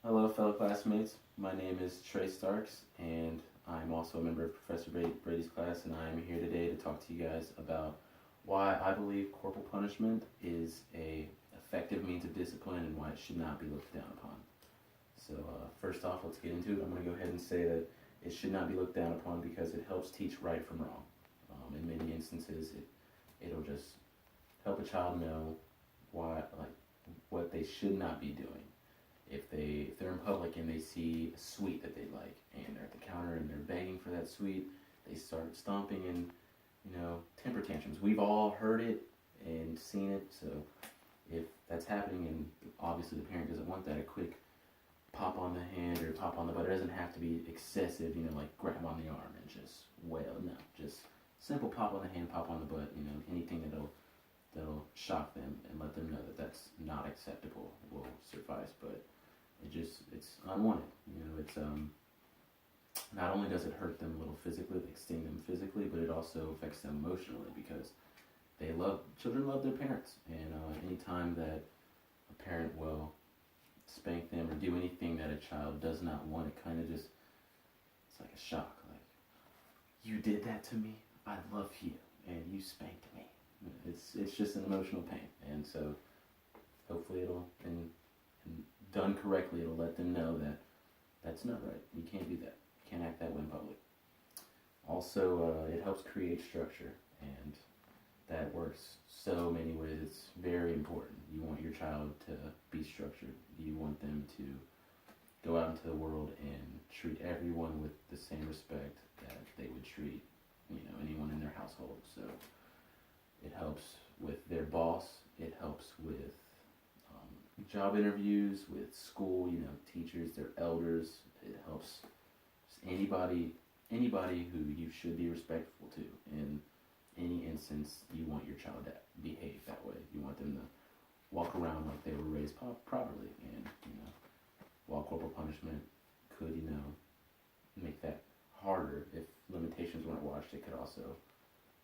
Hello, fellow classmates. My name is Trey Starks, and I'm also a member of Professor Brady's class, and I'm here today to talk to you guys about why I believe corporal punishment is a effective means of discipline and why it should not be looked down upon. So first off, let's get into it. I'm going to go ahead and say that it should not be looked down upon because it helps teach right from wrong. In many instances, it'll just help a child know what they should not be doing. If they're in public and they see a sweet that they like and they're at the counter and they're begging for that sweet, they start stomping and temper tantrums. We've all heard it and seen it. So if that's happening and obviously the parent doesn't want that, a quick pop on the hand or pop on the butt. It doesn't have to be excessive, like grab on the arm and just wail. No, just simple pop on the hand, pop on the butt. Anything that'll shock them and let them know that that's not acceptable will suffice. But it's unwanted. It's not only does it hurt them a little physically, like sting them physically, but it also affects them emotionally because children love their parents, and anytime that a parent will spank them or do anything that a child does not want, it kind of it's like a shock. Like, you did that to me, I love you, and you spanked me. It's just an emotional pain, and so hopefully and done correctly, it'll let them know that that's not right. You can't do that. You can't act that way in public. Also, it helps create structure, and that works so many ways. It's very important. You want your child to be structured. You want them to go out into the world and treat everyone with the same respect that they would treat, anyone in their household. So it helps with their boss. It helps with job interviews, with school, teachers, their elders. It helps anybody who you should be respectful to. In any instance, you want your child to behave that way. You want them to walk around like they were raised properly. And, while corporal punishment could, make that harder, if limitations weren't watched, it could also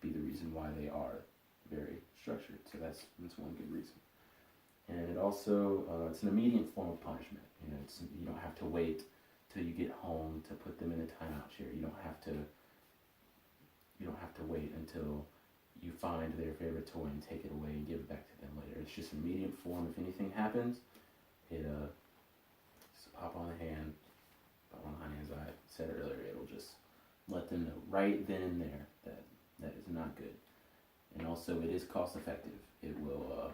be the reason why they are very structured. So that's one good reason. And it also, it's an immediate form of punishment. You don't have to wait till you get home to put them in a timeout chair. You don't have to wait until you find their favorite toy and take it away and give it back to them later. It's just an immediate form. If anything happens, just pop on the hand, as I said earlier, it'll just let them know right then and there that is not good. And also, it is cost effective. It will,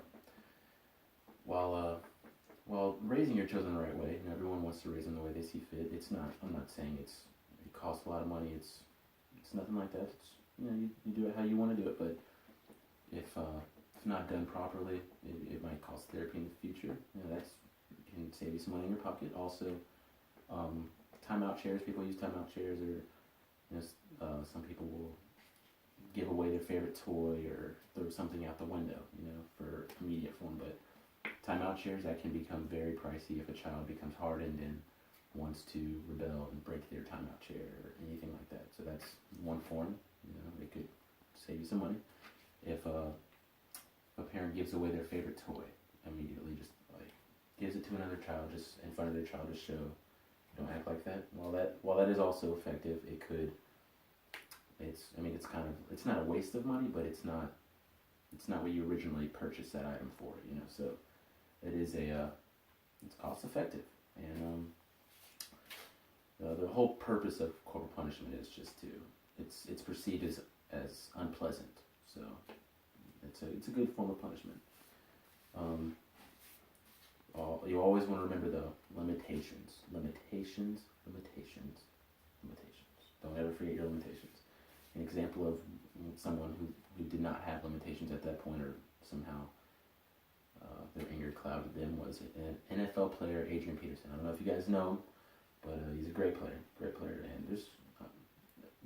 while raising your children the right way, everyone wants to raise them the way they see fit. I'm not saying it costs a lot of money. It's nothing like that. It's, you do it how you want to do it, but if not done properly, it might cost therapy in the future. It can save you some money in your pocket. Also, timeout chairs. People use timeout chairs, or some people will give away their favorite toy or throw something out the window, for immediate form. But timeout chairs, that can become very pricey if a child becomes hardened and wants to rebel and break their timeout chair or anything like that. So that's one form. It could save you some money. If a parent gives away their favorite toy immediately, just gives it to another child just in front of their child to show, don't act like that. While that is also effective, it's not a waste of money, but it's not what you originally purchased that item for. So it is it's cost effective, and the whole purpose of corporal punishment is just it's perceived as unpleasant. So it's a good form of punishment. You always want to remember though, limitations. Don't ever forget your limitations. An example of someone who did not have limitations at that point, or somehow their anger clouded them, was an NFL player, Adrian Peterson. I don't know if you guys know him, but he's a great player, and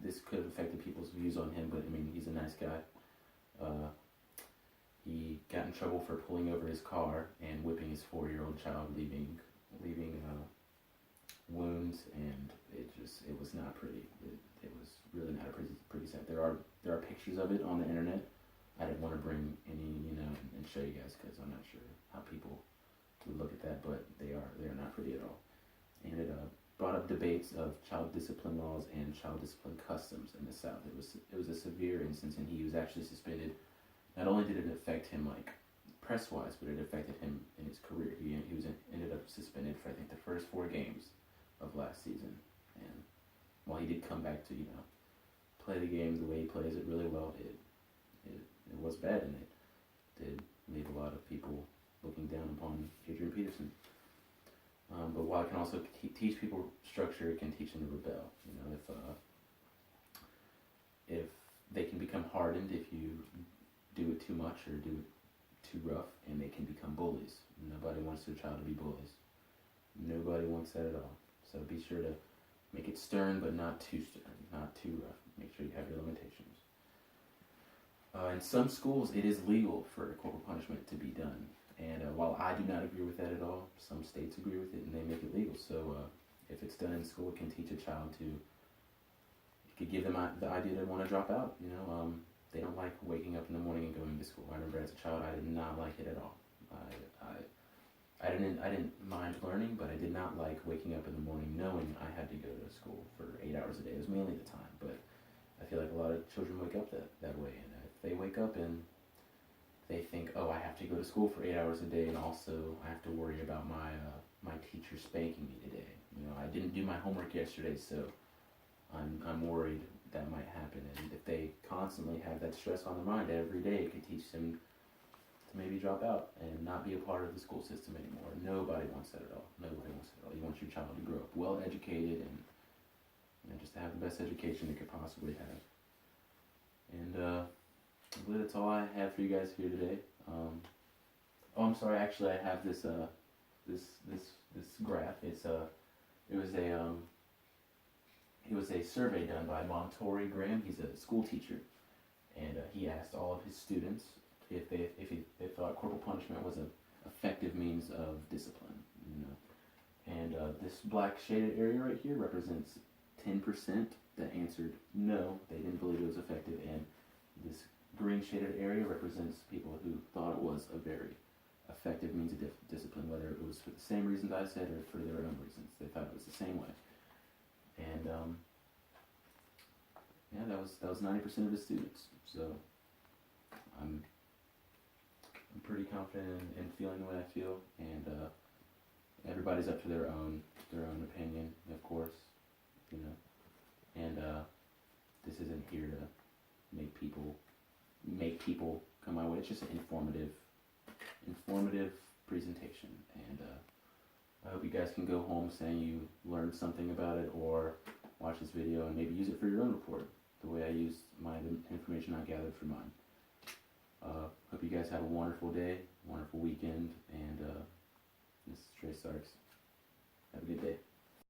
this could have affected people's views on him, but he's a nice guy. He got in trouble for pulling over his car and whipping his 4-year-old child, leaving wounds, and it was not pretty. It was really not a pretty sight. There are pictures of it on the internet. I didn't want to bring any, and show you guys because I'm not sure how people would look at that, but they are not pretty at all. debates of child discipline laws and child discipline customs in the South. It was a severe instance, and he was actually suspended. Not only did it affect him like press wise, but it affected him in his career. He was ended up suspended for I think the first 4 games of last season. And while he did come back to play the game the way he plays it really well, it was bad, and it did leave a lot of people looking down upon Adrian Peterson. But while it can also teach people structure, it can teach them to rebel. If they can become hardened if you do it too much or do it too rough, and they can become bullies. Nobody wants their child to be bullies. Nobody wants that at all. So be sure to make it stern, but not too stern, not too rough. Make sure you have your limitations. In some schools, it is legal for corporal punishment to be done. And while I do not agree with that at all, some states agree with it and they make it legal. So if it's done in school, it can teach a child it could give them the idea to want to drop out. They don't like waking up in the morning and going to school. I remember as a child, I did not like it at all. I didn't mind learning, but I did not like waking up in the morning knowing I had to go to school for 8 hours a day. It was mainly the time, but I feel like a lot of children wake up that way, and if they wake up and they think, oh, I have to go to school for 8 hours a day, and also I have to worry about my teacher spanking me today. I didn't do my homework yesterday, so I'm worried that might happen. And if they constantly have that stress on their mind every day, it could teach them to maybe drop out and not be a part of the school system anymore. Nobody wants that at all. Nobody wants that at all. You want your child to grow up well educated and just to have the best education they could possibly have. And I believe that's all I have for you guys here today. I'm sorry. Actually, I have this graph. It was a survey done by Montori Graham. He's a school teacher, and he asked all of his students if they thought corporal punishment was an effective means of discipline. And this black shaded area right here represents 10% that answered no, they didn't believe it was effective, and this green shaded area represents people who thought it was a very effective means of discipline, whether it was for the same reasons I said or for their own reasons. They thought it was the same way. And that was 90% of the students. So I'm pretty confident in feeling the way I feel, and everybody's up to their own opinion, of course, and this isn't here to make people come my way. It's just an informative presentation, and I hope you guys can go home saying you learned something about it, or watch this video and maybe use it for your own report, the way I used my information I gathered for mine. Hope you guys have a wonderful day, wonderful weekend, and this is Trey Starks. Have a good day.